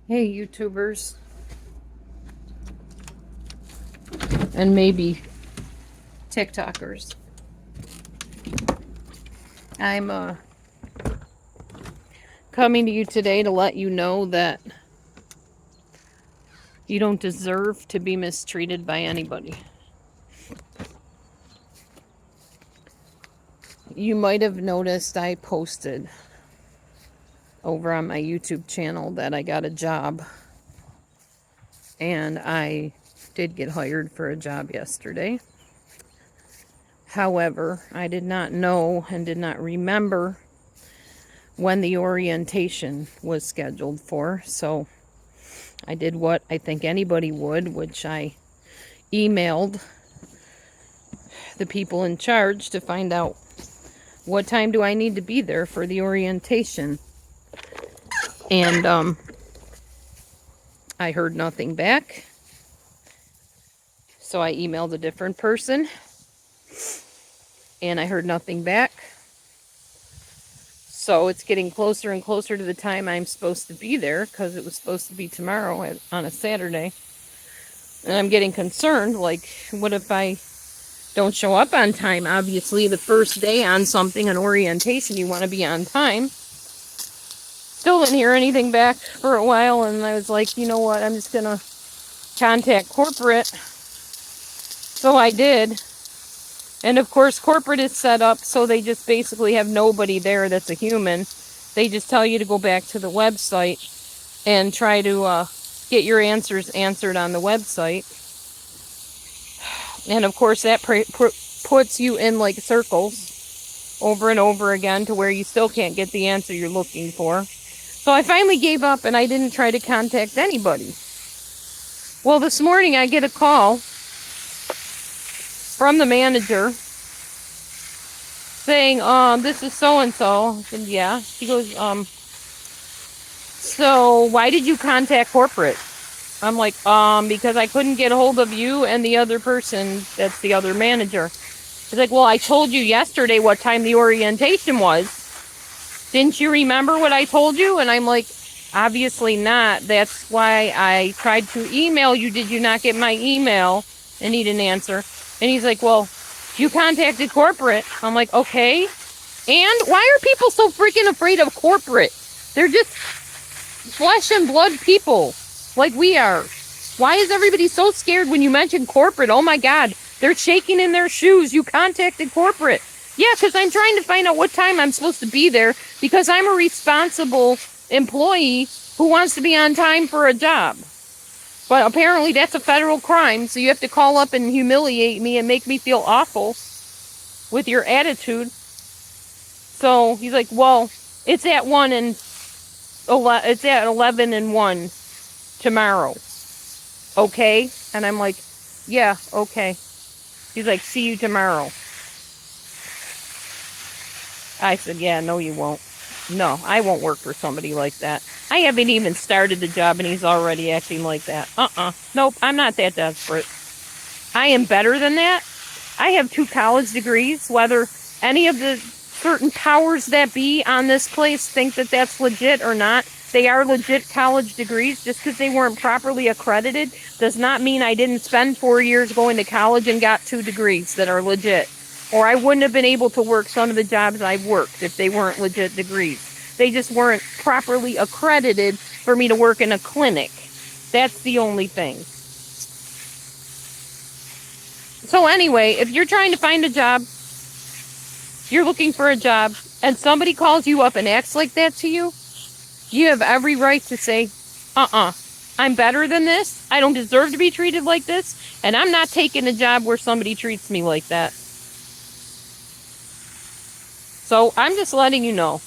Hey, YouTubers, and maybe TikTokers. I'm coming to you today to let you know that you don't deserve to be mistreated by anybody. You might have noticed I posted over on my YouTube channel that I got a job, and I did get hired for a job yesterday. However, I did not know and did not remember when the orientation was scheduled for, so I did what I think anybody would, which I emailed the people in charge to find out what time do I need to be there for the orientation. And I heard nothing back. So I emailed a different person and I heard nothing back. So it's getting closer and closer to the time I'm supposed to be there, because it was supposed to be tomorrow on a Saturday. And I'm getting concerned, like, what if I don't show up on time? Obviously, the first day on something, an orientation, you want to be on time. Still didn't hear anything back for a while, and I was like, you know what, I'm just gonna contact corporate. So I did. And of course, corporate is set up so they just basically have nobody there that's a human. They just tell you to go back to the website and try to get your answers answered on the website. And of course, that puts you in like circles over and over again to where you still can't get the answer you're looking for. So I finally gave up and I didn't try to contact anybody. Well, this morning I get a call from the manager saying, this is so-and-so. I said, yeah. She goes, so why did you contact corporate? I'm like, because I couldn't get a hold of you and the other person that's the other manager. She's like, well, I told you yesterday what time the orientation was. Didn't you remember what I told you? And I'm like, obviously not. That's why I tried to email you. Did you not get my email? And he didn't answer. And he's like, well, you contacted corporate. I'm like, okay. And why are people so freaking afraid of corporate? They're just flesh and blood people like we are. Why is everybody so scared when you mention corporate? Oh my God, they're shaking in their shoes. You contacted corporate. Yeah, because I'm trying to find out what time I'm supposed to be there, because I'm a responsible employee who wants to be on time for a job. But apparently that's a federal crime, so you have to call up and humiliate me and make me feel awful with your attitude. So he's like, well, it's at 11 and 1 tomorrow. Okay? And I'm like, yeah, okay. He's like, see you tomorrow. I said, yeah, no, you won't. No, I won't work for somebody like that. I haven't even started the job and he's already acting like that. Nope, I'm not that desperate. I am better than that. I have 2 college degrees. Whether any of the certain powers that be on this place think that that's legit or not, they are legit college degrees. Just because they weren't properly accredited does not mean I didn't spend 4 years going to college and got 2 degrees that are legit. Or I wouldn't have been able to work some of the jobs I've worked if they weren't legit degrees. They just weren't properly accredited for me to work in a clinic. That's the only thing. So anyway, if you're trying to find a job, you're looking for a job, and somebody calls you up and acts like that to you, you have every right to say, I'm better than this. I don't deserve to be treated like this, and I'm not taking a job where somebody treats me like that. So I'm just letting you know.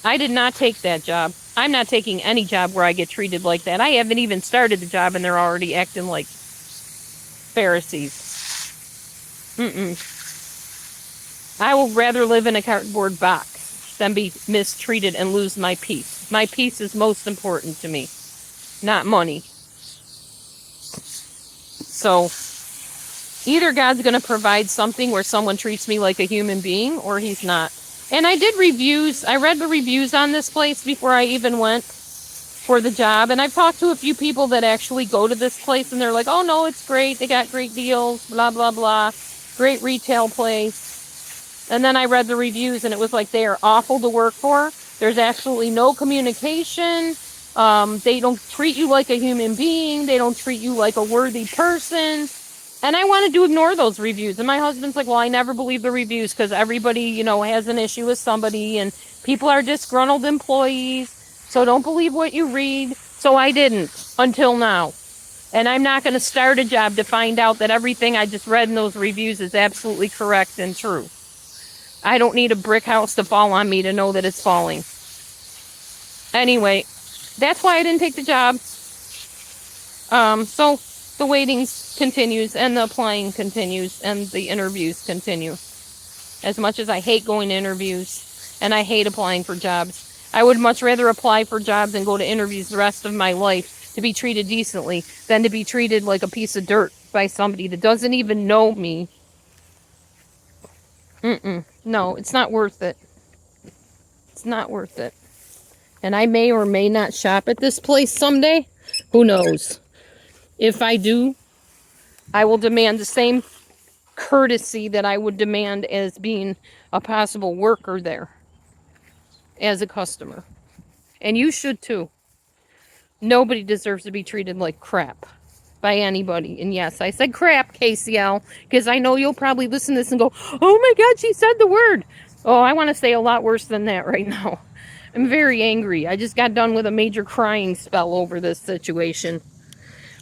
I did not take that job. I'm not taking any job where I get treated like that. I haven't even started the job and they're already acting like Pharisees. I will rather live in a cardboard box than be mistreated and lose my peace. My peace is most important to me, not money. So either God's going to provide something where someone treats me like a human being, or he's not. And I did reviews. I read the reviews on this place before I even went. for the job. And I've talked to a few people that actually go to this place and they're like, oh no, it's great. They got great deals, blah, blah, blah. Great retail place. And then I read the reviews and it was like they are awful to work for. There's absolutely no communication. They don't treat you like a human being. They don't treat you like a worthy person. And I wanted to ignore those reviews. And my husband's like, well, I never believe the reviews because everybody, you know, has an issue with somebody and people are disgruntled employees. So don't believe what you read. So I didn't until now. And I'm not going to start a job to find out that everything I just read in those reviews is absolutely correct and true. I don't need a brick house to fall on me to know that it's falling. Anyway, that's why I didn't take the job. So the waiting continues and the applying continues and the interviews continue. As much as I hate going to interviews and I hate applying for jobs, I would much rather apply for jobs and go to interviews the rest of my life to be treated decently than to be treated like a piece of dirt by somebody that doesn't even know me. No, it's not worth it. It's not worth it. And I may or may not shop at this place someday. Who knows? If I do, I will demand the same courtesy that I would demand as being a possible worker there as a customer. And you should too. Nobody deserves to be treated like crap by anybody. And yes, I said crap, KCL, because I know you'll probably listen to this and go, oh my God, she said the word. Oh, I want to say a lot worse than that right now. I'm very angry. I just got done with a major crying spell over this situation.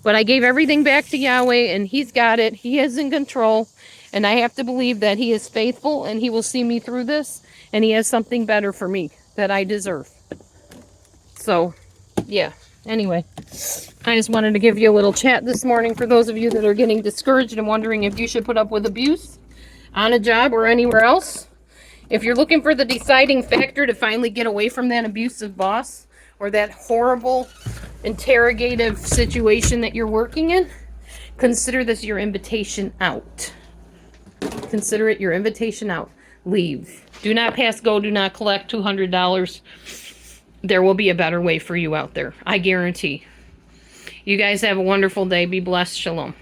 But I gave everything back to Yahweh, and He's got it. He is in control. And I have to believe that He is faithful, and He will see me through this, and He has something better for me that I deserve. So, yeah. Anyway, I just wanted to give you a little chat this morning for those of you that are getting discouraged and wondering if you should put up with abuse on a job or anywhere else. If you're looking for the deciding factor to finally get away from that abusive boss or that horrible interrogative situation that you're working in, consider this your invitation out. Consider it your invitation out. Leave. Do not pass go, do not collect $200. There will be a better way for you out there. I guarantee. You guys have a wonderful day. Be blessed. Shalom.